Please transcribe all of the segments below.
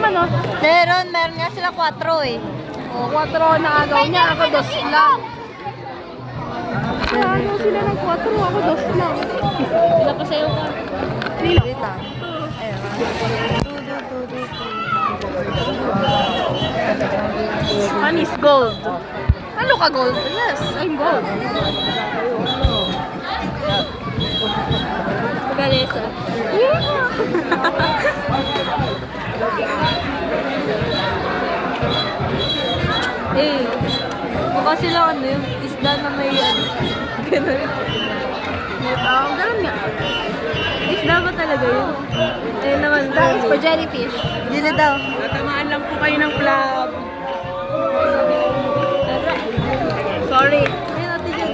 no? Meron nga sila 4 eh. O, 4 na agaw niya. Ako 2 lang. Agaw sila ng 4. Ako 2 lang. Sila pa sa'yo ka. Nilo. Wait lang. Anis gold. Ano ka gold? Yes, I'm gold. Galesa. Eh, mukha sila ano yung isda na may ano. Ganun. Ganun nga. Isda ba talaga yun? Ayun naman. That's for jellyfish. Hindi na daw. Natamaan lang po kayo ng club. Sorry. Ayun natin yun.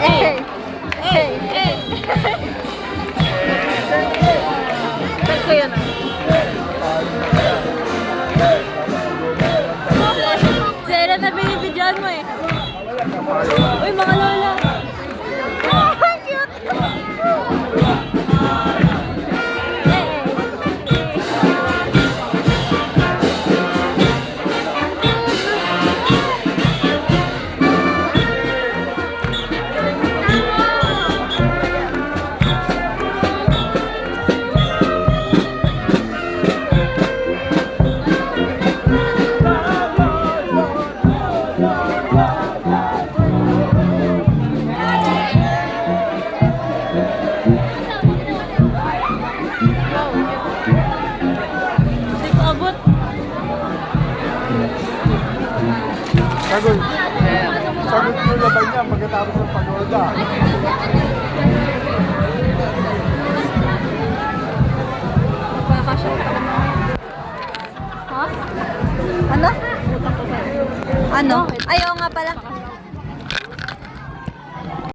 Hey! Hey! Hey! Ba't ko yan ah? Sera na binibidyan mo eh. Uy, mga lola. Oh, cute! Hindi ko abot. Sagot. Sagot mo laban niya pagkatapos ng panoda. Magpapasya. Ha? Ano? Ano? Ayaw nga pala.